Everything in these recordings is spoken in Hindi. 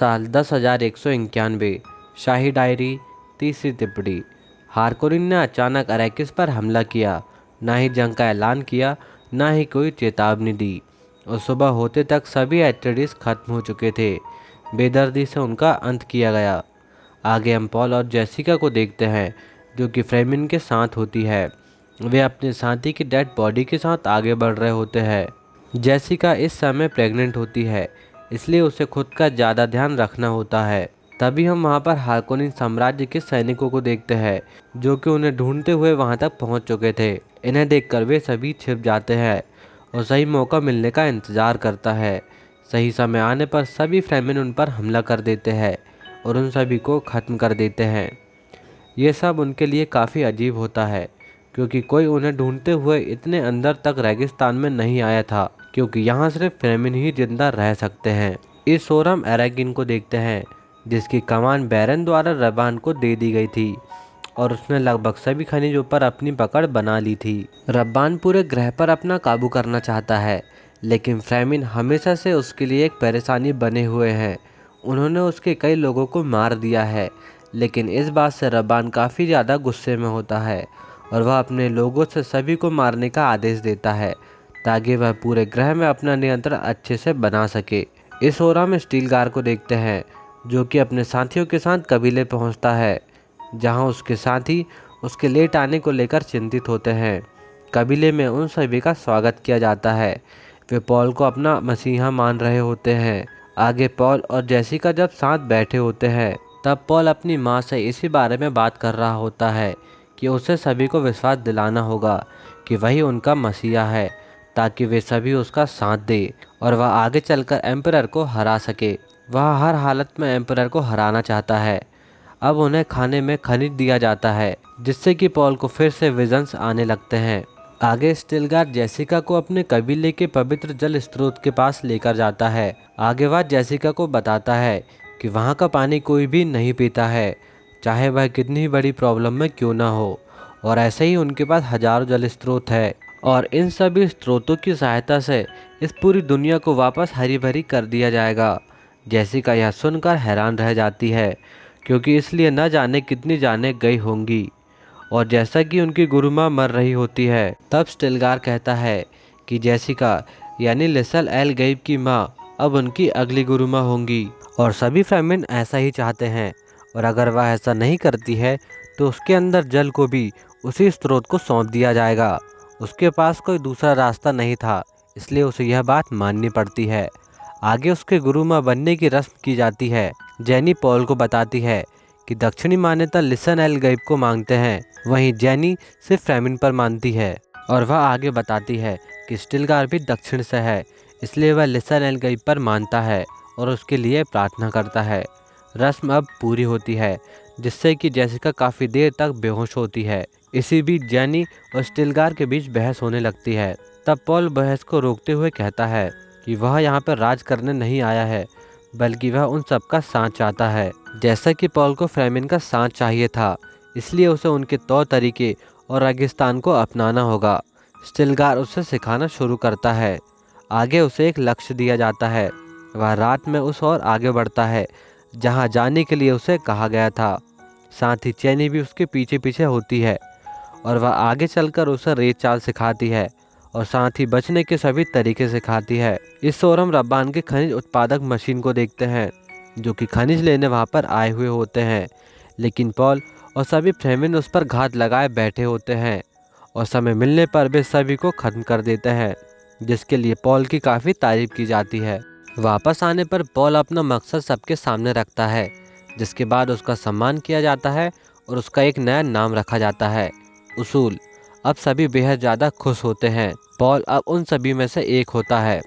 साल 10,191 शाही डायरी तीसरी टिप्पणी। हारकोनिन ने अचानक अरैकिस पर हमला किया, ना ही जंग का ऐलान किया, ना ही कोई चेतावनी दी। और सुबह होते तक सभी एट्रेडिस खत्म हो चुके थे। बेदर्दी से उनका अंत किया गया। आगे हम पॉल और जेसिका को देखते हैं, जो कि फ्रेमिन के साथ होती है। वे अपने साथी की डेड बॉडी के साथ आगे बढ़ रहे होते हैं। जेसिका इस समय प्रेग्नेंट होती है, इसलिए उसे खुद का ज़्यादा ध्यान रखना होता है। तभी हम वहाँ पर हारकोनिन साम्राज्य के सैनिकों को देखते हैं, जो कि उन्हें ढूंढते हुए वहाँ तक पहुँच चुके थे। इन्हें देखकर वे सभी छिप जाते हैं और सही मौका मिलने का इंतज़ार करता है। सही समय आने पर सभी फ्रेमिन उन पर हमला कर देते हैं और उन सभी को ख़त्म कर देते हैं। ये सब उनके लिए काफ़ी अजीब होता है, क्योंकि कोई उन्हें ढूंढते हुए इतने अंदर तक रेगिस्तान में नहीं आया था, क्योंकि यहाँ सिर्फ फ्रेमिन ही जिंदा रह सकते हैं। इस ओर हम एरेगिन को देखते हैं, जिसकी कमान बैरन द्वारा रबान को दे दी गई थी और उसने लगभग सभी खनिजों पर अपनी पकड़ बना ली थी। रब्बान पूरे ग्रह पर अपना काबू करना चाहता है, लेकिन फ्रेमिन हमेशा से उसके लिए एक परेशानी बने हुए हैं। उन्होंने उसके कई लोगों को मार दिया है, लेकिन इस बात से रब्बान काफ़ी ज़्यादा गुस्से में होता है और वह अपने लोगों से सभी को मारने का आदेश देता है, ताकि वह पूरे ग्रह में अपना नियंत्रण अच्छे से बना सके। इस ओर हम स्टीलगार को देखते हैं, जो कि अपने साथियों के साथ कबीले पहुंचता है, जहां उसके साथी उसके लेट आने को लेकर चिंतित होते हैं। कबीले में उन सभी का स्वागत किया जाता है। वे पॉल को अपना मसीहा मान रहे होते हैं। आगे पॉल और जेसिका जब साथ बैठे होते हैं, तब पॉल अपनी माँ से इसी बारे में बात कर रहा होता है कि उसे सभी को विश्वास दिलाना होगा कि वही उनका मसीहा है, ताकि वे सभी उसका साथ दें और वह आगे चलकर एम्परर को हरा सके। वह हर हालत में एम्परर को हराना चाहता है। अब उन्हें खाने में खनिज दिया जाता है, जिससे कि पॉल को फिर से विजन्स आने लगते हैं। आगे स्टीलगार जेसिका को अपने कबीले के पवित्र जल स्रोत के पास लेकर जाता है। आगे वह जेसिका को बताता है कि वहाँ का पानी कोई भी नहीं पीता है, चाहे वह कितनी बड़ी प्रॉब्लम में क्यों ना हो। और ऐसे ही उनके पास हजारों जल स्रोत है और इन सभी स्रोतों की सहायता से इस पूरी दुनिया को वापस हरी भरी कर दिया जाएगा। जेसिका यह सुनकर हैरान रह जाती है, क्योंकि इसलिए न जाने कितनी जानें गई होंगी। और जैसा कि उनकी गुरु माँ मर रही होती है, तब स्टिलगार कहता है कि जेसिका यानी लिसल एल गैब की माँ अब उनकी अगली गुरु माँ होंगी। और सभी फ्रेमिन ऐसा ही चाहते हैं, और अगर वह ऐसा नहीं करती है तो उसके अंदर जल को भी उसी स्रोत को सौंप दिया जाएगा। उसके पास कोई दूसरा रास्ता नहीं था, इसलिए उसे यह बात माननी पड़ती है। आगे उसके गुरु माँ बनने की रस्म की जाती है। जेनी पॉल को बताती है कि दक्षिणी मान्यता लिसन एल गैब को मांगते हैं, वहीं जेनी सिर्फ फ्रेमिन पर मानती है। और वह आगे बताती है कि स्टिलगार भी दक्षिण से है, इसलिए वह लिसन एल गैब पर मानता है और उसके लिए प्रार्थना करता है। रस्म अब पूरी होती है, जिससे कि जेसिका काफ़ी देर तक बेहोश होती है। इसी बीच जेनी और स्टिलगार के बीच बहस होने लगती है। तब पॉल बहस को रोकते हुए कहता है कि वह यहाँ पर राज करने नहीं आया है, बल्कि वह उन सबका साथ चाहता है। जैसा कि पॉल को फ्रेमिन का साथ चाहिए था, इसलिए उसे उनके तौर तरीके और रेगिस्तान को अपनाना होगा। स्टिलगार उसे सिखाना शुरू करता है। आगे उसे एक लक्ष्य दिया जाता है। वह रात में उस ओर आगे बढ़ता है जहाँ जाने के लिए उसे कहा गया था। साथ ही चैनी भी उसके पीछे पीछे होती है और वह आगे चलकर उसे रेत चाल सिखाती है और साथ ही बचने के सभी तरीके सिखाती है। इस ओर हम रब्बान के खनिज उत्पादक मशीन को देखते हैं, जो कि खनिज लेने वहाँ पर आए हुए होते हैं, लेकिन पॉल और सभी फ्रेमिन उस पर घात लगाए बैठे होते हैं और समय मिलने पर वे सभी को ख़त्म कर देते हैं, जिसके लिए पॉल की काफ़ी तारीफ की जाती है। वापस आने पर पॉल अपना मकसद सबके सामने रखता है, जिसके बाद उसका सम्मान किया जाता है और उसका एक नया नाम रखा जाता है, उसूल। अब सभी बेहद ज़्यादा खुश होते हैं। पॉल अब उन सभी में से एक होता है।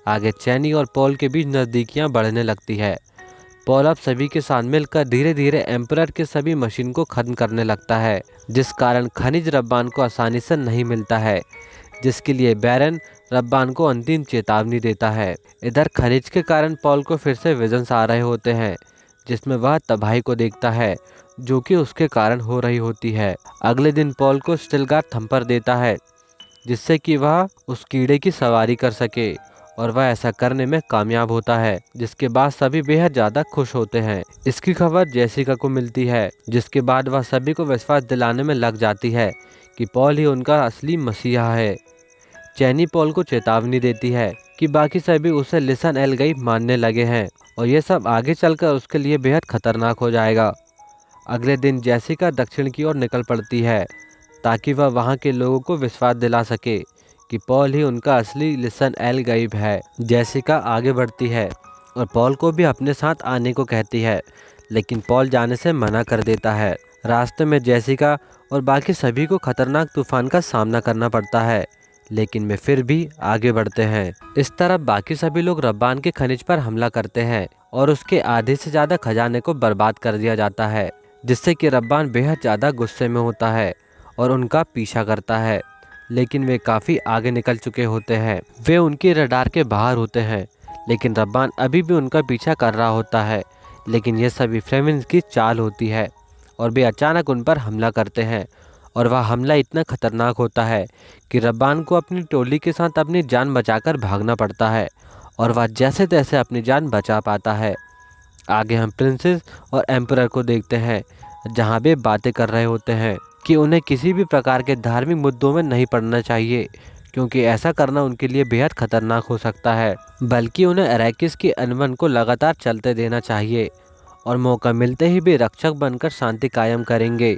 आगे चैनी और पॉल के बीच नज़दीकियाँ बढ़ने लगती है। पॉल अब सभी के साथ मिलकर धीरे धीरे एम्परर के सभी मशीन को ख़त्म करने लगता है, जिस कारण खनिज रब्बान को आसानी से नहीं मिलता है, जिसके लिए बैरन रब्बान को अंतिम चेतावनी देता है। इधर खनिज के कारण पॉल को फिर से विजन्स आ रहे होते हैं, जिसमें वह तबाही को देखता है जो कि उसके कारण हो रही होती है। अगले दिन पॉल को स्टिलगार थंपर देता है, जिससे कि वह उस कीड़े की सवारी कर सके और वह ऐसा करने में कामयाब होता है, जिसके बाद सभी बेहद ज्यादा खुश होते हैं। इसकी खबर जेसिका को मिलती है, जिसके बाद वह सभी को विश्वास दिलाने में लग जाती है कि पॉल ही उनका असली मसीहा है। चैनी पॉल को चेतावनी देती है कि बाकी सभी उसे लिसन एल गई मानने लगे हैं और ये सब आगे चलकर उसके लिए बेहद खतरनाक हो जाएगा। अगले दिन जेसिका दक्षिण की ओर निकल पड़ती है ताकि वह वहां के लोगों को विश्वास दिला सके कि पॉल ही उनका असली लिसन एल गईब है। जेसिका आगे बढ़ती है और पॉल को भी अपने साथ आने को कहती है, लेकिन पॉल जाने से मना कर देता है। रास्ते में जेसिका और बाकी सभी को खतरनाक तूफान का सामना करना पड़ता है, लेकिन वे फिर भी आगे बढ़ते हैं। इस तरफ बाकी सभी लोग रब्बान के खनिज पर हमला करते हैं और उसके आधे से ज़्यादा खजाने को बर्बाद कर दिया जाता है, जिससे कि रब्बान बेहद ज़्यादा गुस्से में होता है और उनका पीछा करता है। लेकिन वे काफ़ी आगे निकल चुके होते हैं। वे उनके रडार के बाहर होते हैं, लेकिन रब्बान अभी भी उनका पीछा कर रहा होता है। लेकिन यह सभी फ्रेमिन्स की चाल होती है और वे अचानक उन पर हमला करते हैं और वह हमला इतना खतरनाक होता है कि रब्बान को अपनी टोली के साथ अपनी जान बचाकर भागना पड़ता है और वह जैसे तैसे अपनी जान बचा पाता है। आगे हम प्रिंसेस और एम्परर को देखते हैं, जहां वे बातें कर रहे होते हैं कि उन्हें किसी भी प्रकार के धार्मिक मुद्दों में नहीं पड़ना चाहिए, क्योंकि ऐसा करना उनके लिए बेहद खतरनाक हो सकता है। बल्कि उन्हें अरैकिस की अनबन को लगातार चलते देना चाहिए और मौका मिलते ही वे रक्षक बनकर शांति कायम करेंगे,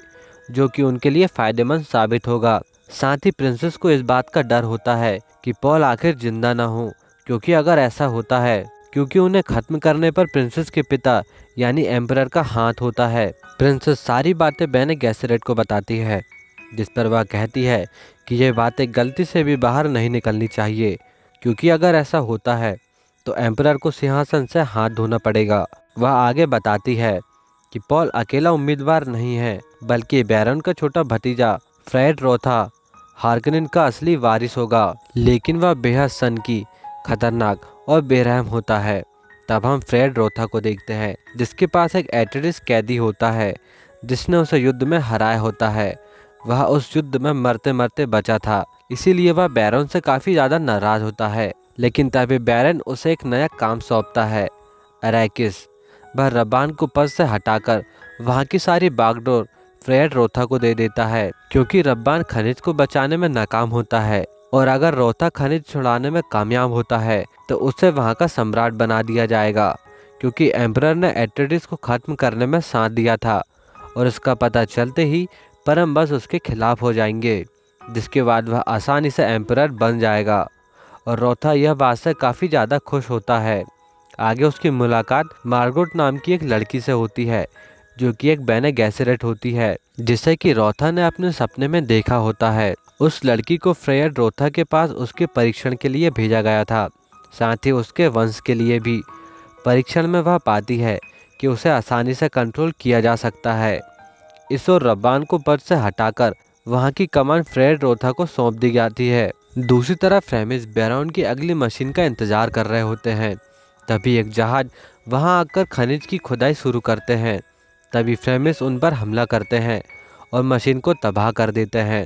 जो कि उनके लिए फ़ायदेमंद साबित होगा। साथ ही प्रिंसेस को इस बात का डर होता है कि पॉल आखिर जिंदा ना हो, क्योंकि अगर ऐसा होता है, क्योंकि उन्हें खत्म करने पर प्रिंसेस के पिता यानी एम्परर का हाथ होता है। प्रिंसेस सारी बातें बेने गेसेरेट को बताती है, जिस पर वह कहती है कि ये बातें गलती से भी बाहर नहीं निकलनी चाहिए, क्योंकि अगर ऐसा होता है तो एम्परर को सिंहासन से हाथ धोना पड़ेगा। वह आगे बताती है कि पॉल अकेला उम्मीदवार नहीं है, बल्कि बैरन का छोटा भतीजा फ्रेड रोथा हार्कनिन का असली वारिस होगा। लेकिन वह बेहद सनकी, खतरनाक और बेरहम होता है। तब हम फ्रेड रोथा को देखते हैं, जिसके पास एक एट्रेडिस कैदी होता है जिसने उसे युद्ध में हराया होता है। वह उस युद्ध में मरते मरते बचा था, इसीलिए वह बैरन से काफ़ी ज़्यादा नाराज होता है। लेकिन तभी बैरन उसे एक नया काम सौंपता है, अरैकिस। वह रब्बान को पद से हटाकर वहाँ की सारी बागडोर फ्रेड रोथा को दे देता है, क्योंकि रब्बान खनिज को बचाने में नाकाम होता है और अगर रोथा खनिज छुड़ाने में कामयाब होता है तो उसे वहाँ का सम्राट बना दिया जाएगा, क्योंकि एम्परर ने एट्रेडिस को ख़त्म करने में साथ दिया था और इसका पता चलते ही परम बस उसके खिलाफ हो जाएंगे, जिसके बाद वह आसानी से एम्परर बन जाएगा और रोथा यह बात से काफ़ी ज़्यादा खुश होता है। आगे उसकी मुलाकात मार्गोट नाम की एक लड़की से होती है, जो कि एक बेने गेसेरेट होती है, जिसे कि रोथा ने अपने सपने में देखा होता है। उस लड़की को फ्रेड रोथा के पास उसके परीक्षण के लिए भेजा गया था, साथ ही उसके वंश के लिए भी। परीक्षण में वह पाती है कि उसे आसानी से कंट्रोल किया जा सकता है। इस ओर रब्बान को पद से हटाकर वहाँ की कमान फ्रेड रोथा को सौंप दी जाती है। दूसरी तरफ फ्रेमिस बैरन की अगली मशीन का इंतजार कर रहे होते हैं। तभी एक जहाज वहाँ आकर खनिज की खुदाई शुरू करते हैं। तभी फ्रेमिस उन पर हमला करते हैं और मशीन को तबाह कर देते हैं।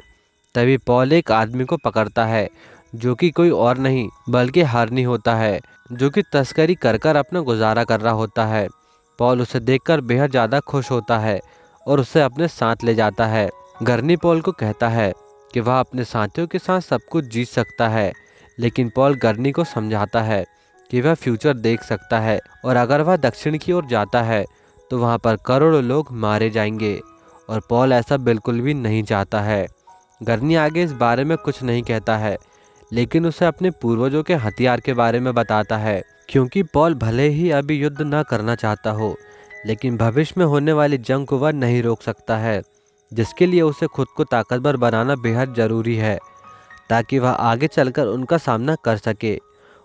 तभी पॉल एक आदमी को पकड़ता है, जो कि कोई और नहीं बल्कि हरनी होता है, जो कि तस्करी कर कर अपना गुजारा कर रहा होता है। पॉल उसे देखकर बेहद ज़्यादा खुश होता है और उसे अपने साथ ले जाता है। गर्नी पॉल को कहता है कि वह अपने साथियों के साथ सब कुछ जीत सकता है, लेकिन पॉल गर्नी को समझाता है कि वह फ्यूचर देख सकता है और अगर वह दक्षिण की ओर जाता है तो वहाँ पर करोड़ों लोग मारे जाएंगे और पॉल ऐसा बिल्कुल भी नहीं चाहता है। गर्नी आगे इस बारे में कुछ नहीं कहता है, लेकिन उसे अपने पूर्वजों के हथियार के बारे में बताता है, क्योंकि पॉल भले ही अभी युद्ध न करना चाहता हो, लेकिन भविष्य में होने वाली जंग को वह नहीं रोक सकता है, जिसके लिए उसे खुद को ताकतवर बनाना बेहद ज़रूरी है, ताकि वह आगे चलकर उनका सामना कर सके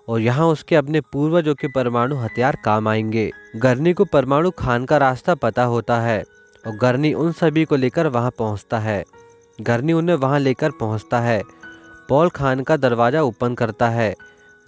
और यहाँ उसके अपने पूर्वजों के परमाणु हथियार काम आएंगे। गर्नी को परमाणु खान का रास्ता पता होता है और गर्नी उन सभी को लेकर वहाँ पहुँचता है। गर्नी उन्हें वहाँ लेकर पहुँचता है। पॉल खान का दरवाज़ा ओपन करता है,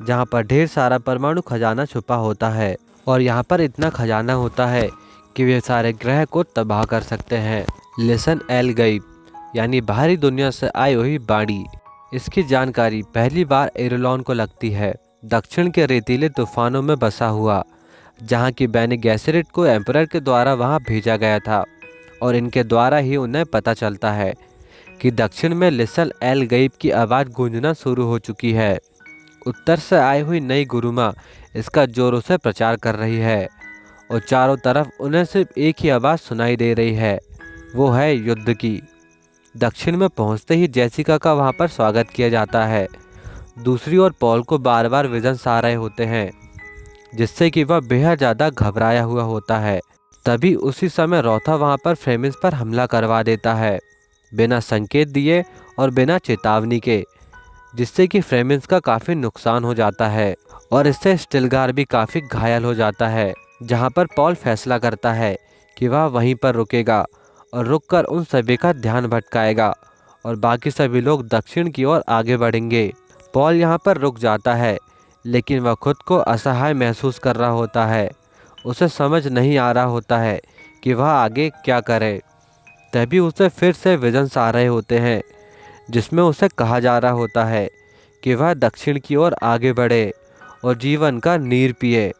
जहाँ पर ढेर सारा परमाणु खजाना छुपा होता है और यहाँ पर इतना खजाना होता है कि वे सारे ग्रह को तबाह कर सकते हैं। लिसन एल गईब यानी बाहरी दुनिया से आई हुई बाड़ी, इसकी जानकारी पहली बार एरोलॉन को लगती है, दक्षिण के रेतीले तूफानों में बसा हुआ, जहाँ की बेने गेसेरिट को एम्परर के द्वारा वहाँ भेजा गया था और इनके द्वारा ही उन्हें पता चलता है कि दक्षिण में लिसन एल गैब की आवाज़ गूंजना शुरू हो चुकी है। उत्तर से आई हुई नई गुरुमा इसका जोरों से प्रचार कर रही है और चारों तरफ उन्हें सिर्फ एक ही आवाज़ सुनाई दे रही है, वो है युद्ध की। दक्षिण में पहुंचते ही जेसिका का वहां पर स्वागत किया जाता है। दूसरी ओर पॉल को बार बार विजन्स आ रहे होते हैं, जिससे कि वह बेहद ज़्यादा घबराया हुआ होता है। तभी उसी समय रॉथा वहां पर फ्रेमिस पर हमला करवा देता है, बिना संकेत दिए और बिना चेतावनी के, जिससे कि फ्रेमिस का काफ़ी नुकसान हो जाता है और इससे स्टिलगार भी काफ़ी घायल हो जाता है। जहां पर पॉल फैसला करता है कि वह वहीं पर रुकेगा और रुककर उन सभी का ध्यान भटकाएगा और बाकी सभी लोग दक्षिण की ओर आगे बढ़ेंगे। पॉल यहाँ पर रुक जाता है, लेकिन वह खुद को असहाय महसूस कर रहा होता है। उसे समझ नहीं आ रहा होता है कि वह आगे क्या करे। तभी उसे फिर से विजन्स आ रहे होते हैं, जिसमें उसे कहा जा रहा होता है कि वह दक्षिण की ओर आगे बढ़े और जीवन का नीर पिए,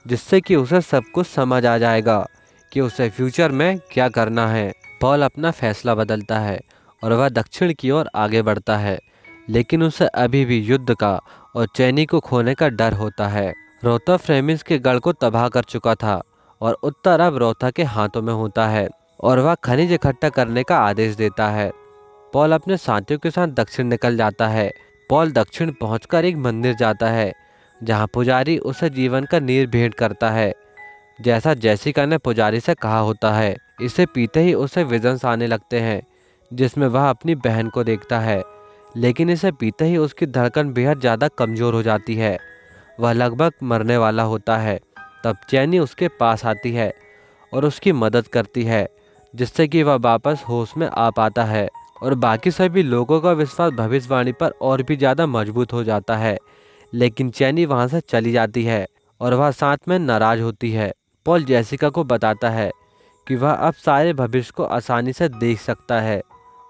जिससे कि उसे सब कुछ समझ आ जाएगा कि उसे फ्यूचर में क्या करना है। पॉल अपना फैसला बदलता है और वह दक्षिण की ओर आगे बढ़ता है, लेकिन उसे अभी भी युद्ध का और चैनी को खोने का डर होता है। रोथा फ्रेमिस के गढ़ को तबाह कर चुका था और उत्तर अब रोथा के हाथों में होता है और वह खनिज इकट्ठा करने का आदेश देता है। पॉल अपने साथियों के साथ दक्षिण निकल जाता है। पॉल दक्षिण पहुंचकर एक मंदिर जाता है, जहां पुजारी उसे जीवन का नीर भेंट करता है, जैसा जेसिका ने पुजारी से कहा होता है। इसे पीते ही उसे विजन्स आने लगते हैं, जिसमें वह अपनी बहन को देखता है, लेकिन इसे पीते ही उसकी धड़कन बेहद ज़्यादा कमज़ोर हो जाती है। वह लगभग मरने वाला होता है। तब चैनी उसके पास आती है और उसकी मदद करती है, जिससे कि वह वापस होश में आ पाता है और बाकी सभी लोगों का विश्वास भविष्यवाणी पर और भी ज़्यादा मजबूत हो जाता है। लेकिन चैनी वहाँ से चली जाती है और वह साथ में नाराज़ होती है। पॉल जेसिका को बताता है कि वह अब सारे भविष्य को आसानी से देख सकता है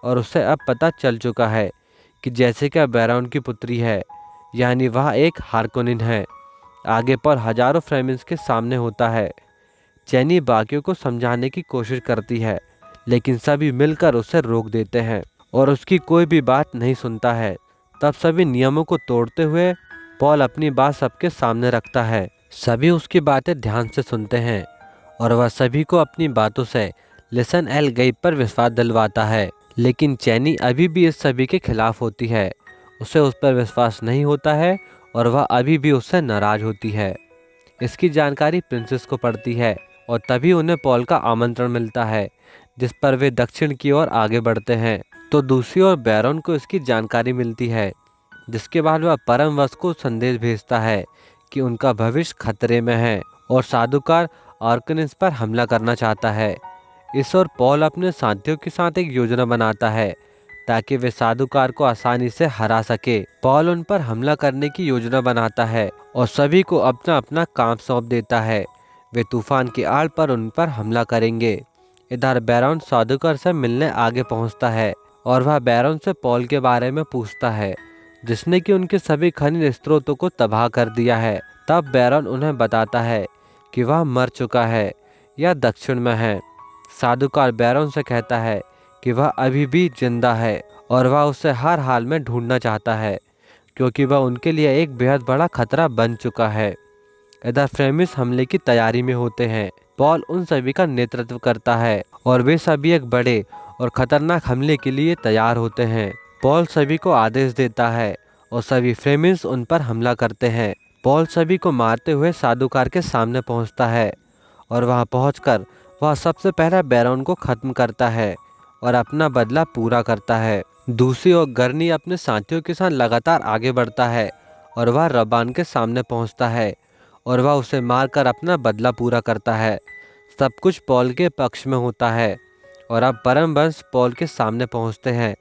और उसे अब पता चल चुका है कि जेसिका बैरॉन की पुत्री है, यानी वह एक हार्कोनिन है। आगे पॉल हजारों फ्रेमिस के सामने होता है। चैनी बाकियों को समझाने की कोशिश करती है, लेकिन सभी मिलकर उसे रोक देते हैं और उसकी कोई भी बात नहीं सुनता है। तब सभी नियमों को तोड़ते हुए पॉल अपनी बात सबके सामने रखता है। सभी उसकी बातें ध्यान से सुनते हैं और वह सभी को अपनी बातों से लिसन एल गैब पर विश्वास दिलवाता है। लेकिन चैनी अभी भी इस सभी के खिलाफ होती है। उसे उस पर विश्वास नहीं होता है और वह अभी भी उससे नाराज होती है। इसकी जानकारी प्रिंसेस को पड़ती है और तभी उन्हें पॉल का आमंत्रण मिलता है, जिस पर वे दक्षिण की ओर आगे बढ़ते हैं। तो दूसरी ओर बैरॉन को इसकी जानकारी मिलती है, जिसके बाद वह परमवश को संदेश भेजता है कि उनका भविष्य खतरे में है और साधुकार आर्कनिस पर हमला करना चाहता है। इस ओर पॉल अपने साथियों के साथ एक योजना बनाता है ताकि वे साधुकार को आसानी से हरा सके। पॉल उन पर हमला करने की योजना बनाता है और सभी को अपना अपना काम सौंप देता है। वे तूफान की आड़ पर उन पर हमला करेंगे। इधर बैरॉन साधुकार से मिलने आगे पहुंचता है और वह बैरॉन से पॉल के बारे में पूछता है, जिसने कि उनके सभी खनिज स्रोतों को तबाह कर दिया है। तब बैरॉन उन्हें बताता है कि वह मर चुका है या दक्षिण में है। साधुकार बैरॉन से कहता है कि वह अभी भी जिंदा है और वह उसे हर हाल में ढूंढना चाहता है, क्योंकि वह उनके लिए एक बेहद बड़ा खतरा बन चुका है। इधर फ्रेमिस हमले की तैयारी में होते हैं। पॉल उन सभी का नेतृत्व करता है और वे सभी एक बड़े और खतरनाक हमले के लिए तैयार होते हैं। पॉल सभी को आदेश देता है और सभी फ्रेमिस उन पर हमला करते हैं। पॉल सभी को मारते हुए साधुकार के सामने पहुंचता है और वहां पहुंचकर वह सबसे पहले बैरॉन को खत्म करता है और अपना बदला पूरा करता है। दूसरी ओर गर्नी अपने साथियों के साथ लगातार आगे बढ़ता है और वह रबान के सामने पहुंचता है और वह उसे मारकर अपना बदला पूरा करता है। सब कुछ पॉल के पक्ष में होता है और अब परमवंश पॉल के सामने पहुंचते हैं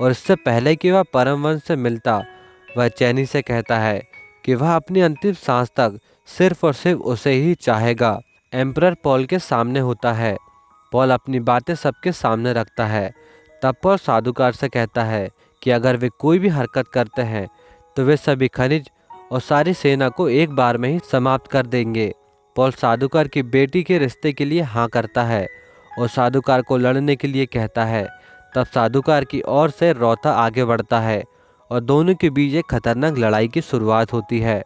और इससे पहले कि वह परमवंश से मिलता, वह चैनी से कहता है कि वह अपनी अंतिम सांस तक सिर्फ और सिर्फ उसे ही चाहेगा। एम्परर पॉल के सामने होता है। पॉल अपनी बातें सबके सामने रखता है। तब पॉल साधुकार से कहता है कि अगर वे कोई भी हरकत करते हैं तो वे सभी खनिज और सारी सेना को एक बार में ही समाप्त कर देंगे। पॉल साधुकार की बेटी के रिश्ते के लिए हाँ करता है और साधुकार को लड़ने के लिए कहता है। तब साधुकार की ओर से रौथा आगे बढ़ता है और दोनों के बीच एक खतरनाक लड़ाई की शुरुआत होती है।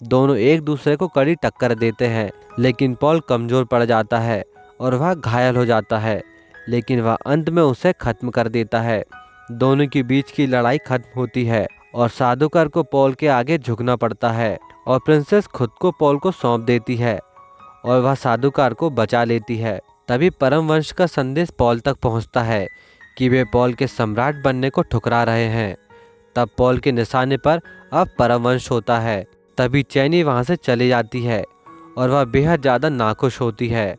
दोनों एक दूसरे को कड़ी टक्कर देते हैं, लेकिन पॉल कमज़ोर पड़ जाता है और वह घायल हो जाता है, लेकिन वह अंत में उसे ख़त्म कर देता है। दोनों के बीच की लड़ाई खत्म होती है और साधुकार को पॉल के आगे झुकना पड़ता है और प्रिंसेस खुद को पॉल को सौंप देती है और वह साधुकार को बचा लेती है। तभी परम वंश का संदेश पॉल तक पहुंचता है कि वे पॉल के सम्राट बनने को ठुकरा रहे हैं। तब पॉल के निशाने पर अब परम वंश होता है। तभी चैनी वहां से चली जाती है और वह बेहद ज़्यादा नाखुश होती है।